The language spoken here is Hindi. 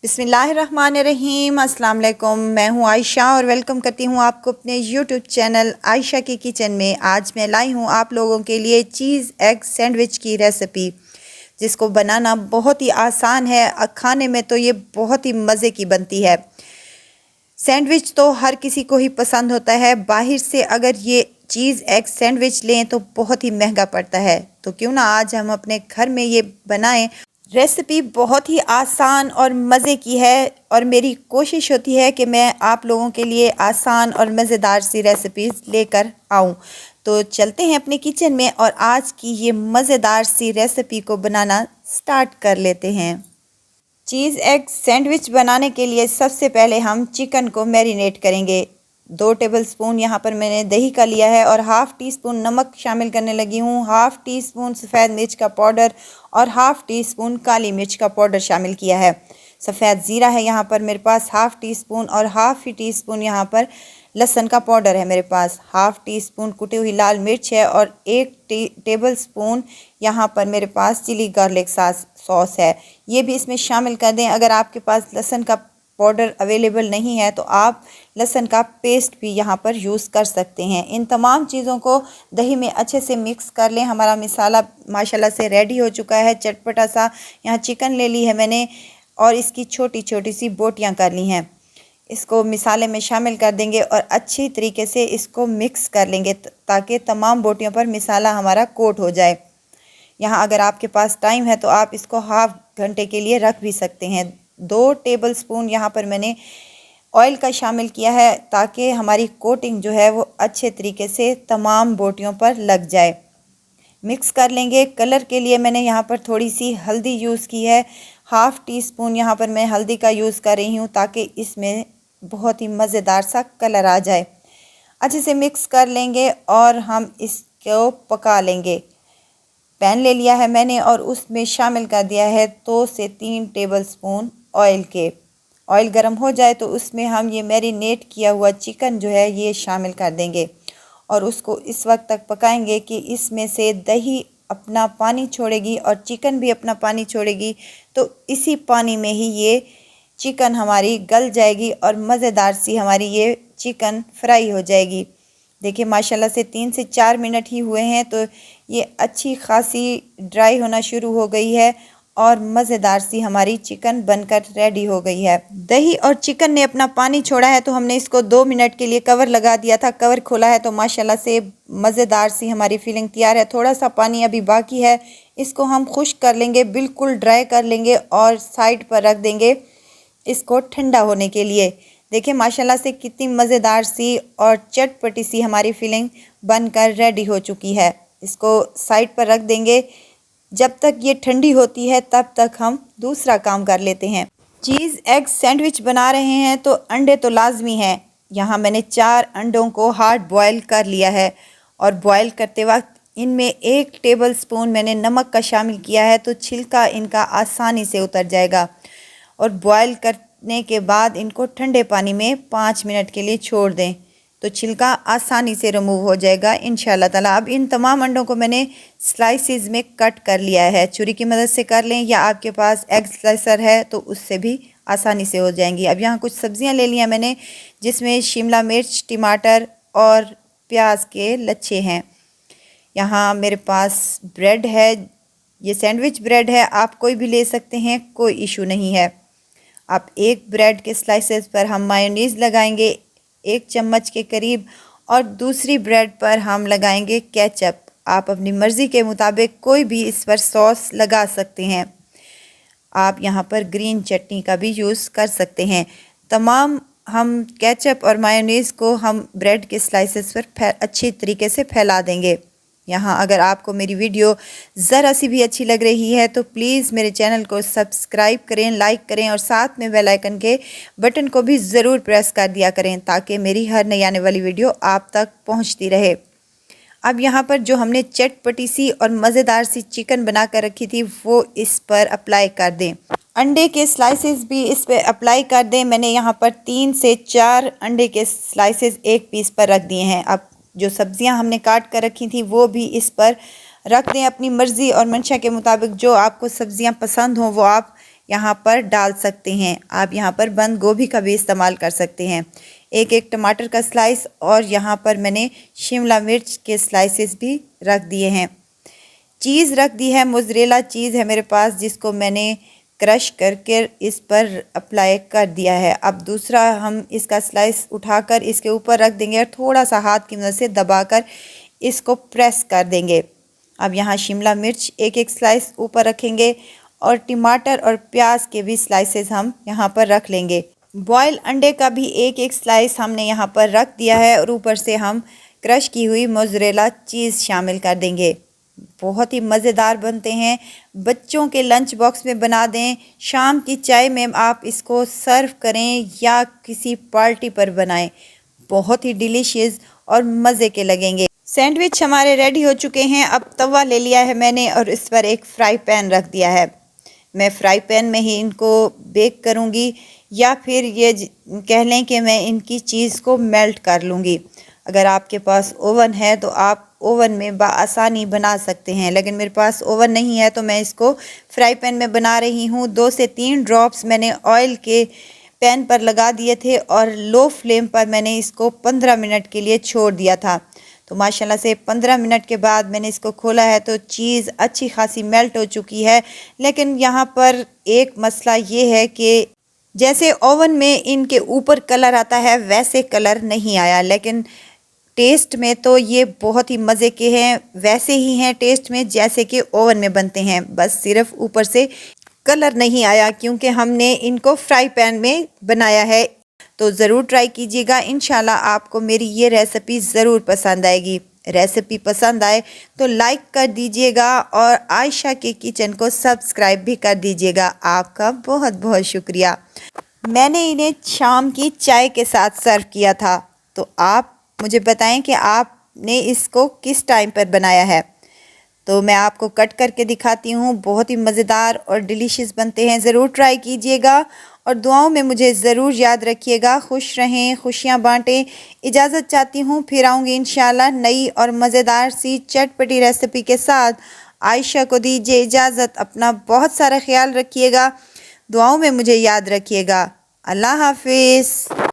बिस्मिल्लाहिर्रहमानिर्रहीम। अस्सलाम वालेकुम। मैं हूं आयशा और वेलकम करती हूं आपको अपने यूट्यूब चैनल आयशा की किचन में। आज मैं लाई हूं आप लोगों के लिए चीज़ एग सैंडविच की रेसिपी, जिसको बनाना बहुत ही आसान है। खाने में तो ये बहुत ही मज़े की बनती है। सैंडविच तो हर किसी को ही पसंद होता है। बाहर से अगर ये चीज़ एग सैंडविच लें तो बहुत ही महंगा पड़ता है, तो क्यों ना आज हम अपने घर में ये बनाएं। रेसिपी बहुत ही आसान और मज़े की है और मेरी कोशिश होती है कि मैं आप लोगों के लिए आसान और मज़ेदार सी रेसिपीज़ लेकर आऊं। तो चलते हैं अपने किचन में और आज की ये मज़ेदार सी रेसिपी को बनाना स्टार्ट कर लेते हैं। चीज़ एग सैंडविच बनाने के लिए सबसे पहले हम चिकन को मैरिनेट करेंगे। 2 टेबलस्पून यहाँ पर मैंने दही का लिया है और हाफ़ टी स्पून नमक शामिल करने लगी हूँ। हाफ़ टी स्पून सफ़ेद मिर्च का पाउडर और हाफ़ टी स्पून काली मिर्च का पाउडर शामिल किया है। सफ़ेद ज़ीरा है यहाँ पर मेरे पास हाफ़ टी स्पून और हाफ़ टी स्पून यहाँ पर लहसुन का पाउडर है मेरे पास। हाफ़ टी स्पून कुटी हुई लाल मिर्च है और 1 टेबल स्पून यहाँ पर मेरे पास चिली गार्लिक सॉस है, ये भी इसमें शामिल कर दें। अगर आपके पास लहसुन का पाउडर अवेलेबल नहीं है तो आप लहसुन का पेस्ट भी यहाँ पर यूज़ कर सकते हैं। इन तमाम चीज़ों को दही में अच्छे से मिक्स कर लें। हमारा मसाला माशाल्लाह से रेडी हो चुका है। चटपटा सा यहाँ चिकन ले ली है मैंने और इसकी छोटी छोटी सी बोटियाँ कर ली हैं। इसको मिसाले में शामिल कर देंगे और अच्छी तरीके से इसको मिक्स कर लेंगे ताकि तमाम बोटियों पर मिसाला हमारा कोट हो जाए। यहाँ अगर आपके पास टाइम है तो आप इसको हाफ़ घंटे के लिए रख भी सकते हैं। 2 टेबलस्पून यहाँ पर मैंने ऑयल का शामिल किया है ताकि हमारी कोटिंग जो है वो अच्छे तरीके से तमाम बोटियों पर लग जाए। मिक्स कर लेंगे। कलर के लिए मैंने यहाँ पर थोड़ी सी हल्दी यूज़ की है। हाफ़ टी स्पून यहाँ पर मैं हल्दी का यूज़ कर रही हूँ ताकि इसमें बहुत ही मज़ेदार सा कलर आ जाए। अच्छे से मिक्स कर लेंगे और हम इसको पका लेंगे। पैन ले लिया है मैंने और उसमें शामिल कर दिया है 2 से 3 टेबलस्पून ऑयल के। ऑयल गर्म हो जाए तो उसमें हम ये मैरिनेट किया हुआ चिकन जो है ये शामिल कर देंगे और उसको इस वक्त तक पकाएंगे कि इसमें से दही अपना पानी छोड़ेगी और चिकन भी अपना पानी छोड़ेगी। तो इसी पानी में ही ये चिकन हमारी गल जाएगी और मज़ेदार सी हमारी ये चिकन फ्राई हो जाएगी। देखिए माशाल्लाह से 3 से 4 मिनट ही हुए हैं तो ये अच्छी खासी ड्राई होना शुरू हो गई है और मज़ेदार सी हमारी चिकन बनकर रेडी हो गई है। दही और चिकन ने अपना पानी छोड़ा है तो हमने इसको 2 मिनट के लिए कवर लगा दिया था। कवर खोला है तो माशाल्लाह से मज़ेदार सी हमारी फिलिंग तैयार है। थोड़ा सा पानी अभी बाकी है, इसको हम खुश्क कर लेंगे, बिल्कुल ड्राई कर लेंगे और साइड पर रख देंगे इसको ठंडा होने के लिए। देखिए माशाल्लाह से कितनी मज़ेदार सी और चटपटी सी हमारी फिलिंग बनकर रेडी हो चुकी है। इसको साइड पर रख देंगे। जब तक ये ठंडी होती है तब तक हम दूसरा काम कर लेते हैं। चीज़ एग सैंडविच बना रहे हैं तो अंडे तो लाजमी हैं। यहाँ मैंने 4 अंडों को हार्ड बॉयल कर लिया है और बॉयल करते वक्त इनमें 1 टेबलस्पून मैंने नमक का शामिल किया है तो छिलका इनका आसानी से उतर जाएगा। और बॉयल करने के बाद इनको ठंडे पानी में 5 मिनट के लिए छोड़ दें तो छिलका आसानी से रिमूव हो जाएगा इंशाल्लाह ताला। अब इन तमाम अंडों को मैंने स्लाइसिस में कट कर लिया है। छुरी की मदद से कर लें या आपके पास एग स्लाइसर है तो उससे भी आसानी से हो जाएंगी। अब यहाँ कुछ सब्जियाँ ले लिया मैंने, जिसमें शिमला मिर्च, टमाटर और प्याज के लच्छे हैं। यहाँ मेरे पास ब्रेड है, ये सैंडविच ब्रेड है, आप कोई भी ले सकते हैं, कोई इशू नहीं है। आप एक ब्रेड के स्लाइसेस पर हम मायोनीज़ लगाएंगे 1 चम्मच के करीब और दूसरी ब्रेड पर हम लगाएंगे केचप। आप अपनी मर्ज़ी के मुताबिक कोई भी इस पर सॉस लगा सकते हैं। आप यहाँ पर ग्रीन चटनी का भी यूज़ कर सकते हैं। तमाम हम केचप और मायोनीज़ को हम ब्रेड के स्लाइसेस पर अच्छी तरीके से फैला देंगे। यहाँ अगर आपको मेरी वीडियो ज़रा सी भी अच्छी लग रही है तो प्लीज़ मेरे चैनल को सब्सक्राइब करें, लाइक करें और साथ में बेल आइकन के बटन को भी ज़रूर प्रेस कर दिया करें ताकि मेरी हर नई आने वाली वीडियो आप तक पहुँचती रहे। अब यहाँ पर जो हमने चटपटी सी और मज़ेदार सी चिकन बना कर रखी थी वो इस पर अप्लाई कर दें। अंडे के स्लाइसेस भी इस पर अप्लाई कर दें। मैंने यहाँ पर 3 से 4 अंडे के स्लाइसेस एक पीस पर रख दिए हैं। अब जो सब्जियां हमने काट कर रखी थी वो भी इस पर रख दें। अपनी मर्ज़ी और मंशा के मुताबिक जो आपको सब्जियां पसंद हों वो आप यहाँ पर डाल सकते हैं। आप यहाँ पर बंद गोभी का भी इस्तेमाल कर सकते हैं। एक टमाटर का स्लाइस और यहाँ पर मैंने शिमला मिर्च के स्लाइसेस भी रख दिए हैं। चीज़ रख दी है, मोज़रेला चीज़ है मेरे पास, जिसको मैंने क्रश करके इस पर अप्लाई कर दिया है। अब दूसरा हम इसका स्लाइस उठाकर इसके ऊपर रख देंगे और थोड़ा सा हाथ की मदद से दबाकर इसको प्रेस कर देंगे। अब यहाँ शिमला मिर्च एक स्लाइस ऊपर रखेंगे और टमाटर और प्याज के भी स्लाइसेस हम यहाँ पर रख लेंगे। बॉयल अंडे का भी एक स्लाइस हमने यहाँ पर रख दिया है और ऊपर से हम क्रश की हुई मोज़रेला चीज़ शामिल कर देंगे। बहुत ही मज़ेदार बनते हैं। बच्चों के लंच बॉक्स में बना दें, शाम की चाय में आप इसको सर्व करें या किसी पार्टी पर बनाएं, बहुत ही डिलीशियस और मज़े के लगेंगे। सैंडविच हमारे रेडी हो चुके हैं। अब तवा ले लिया है मैंने और इस पर एक फ्राई पैन रख दिया है। मैं फ्राई पैन में ही इनको बेक करूँगी या फिर ये कह लें कि मैं इनकी चीज़ को मेल्ट कर लूँगी। अगर आपके पास ओवन है तो आप ओवन में आसानी बना सकते हैं, लेकिन मेरे पास ओवन नहीं है तो मैं इसको फ्राई पैन में बना रही हूँ। 2 से 3 ड्रॉप्स मैंने ऑयल के पैन पर लगा दिए थे और लो फ्लेम पर मैंने इसको 15 मिनट के लिए छोड़ दिया था। तो माशाल्लाह से 15 मिनट के बाद मैंने इसको खोला है तो चीज़ अच्छी खासी मेल्ट हो चुकी है। लेकिन यहाँ पर एक मसला ये है कि जैसे ओवन में इनके ऊपर कलर आता है वैसे कलर नहीं आया, लेकिन टेस्ट में तो ये बहुत ही मज़े के हैं। वैसे ही हैं टेस्ट में जैसे कि ओवन में बनते हैं, बस सिर्फ ऊपर से कलर नहीं आया क्योंकि हमने इनको फ्राई पैन में बनाया है। तो ज़रूर ट्राई कीजिएगा, इंशाल्लाह आपको मेरी ये रेसिपी ज़रूर पसंद आएगी। रेसिपी पसंद आए तो लाइक कर दीजिएगा और आयशा के किचन को सब्सक्राइब भी कर दीजिएगा। आपका बहुत बहुत शुक्रिया। मैंने इन्हें शाम की चाय के साथ सर्व किया था, तो आप मुझे बताएं कि आपने इसको किस टाइम पर बनाया है। तो मैं आपको कट करके दिखाती हूँ। बहुत ही मज़ेदार और डिलीशियस बनते हैं। ज़रूर ट्राई कीजिएगा और दुआओं में मुझे ज़रूर याद रखिएगा। खुश रहें, खुशियाँ बांटें। इजाज़त चाहती हूँ, फिर आऊँगी इंशाल्लाह नई और मज़ेदार सी चटपटी रेसिपी के साथ। आयशा को दीजिए इजाज़त। अपना बहुत सारा ख्याल रखिएगा, दुआओं में मुझे याद रखिएगा। अल्लाह हाफिज़।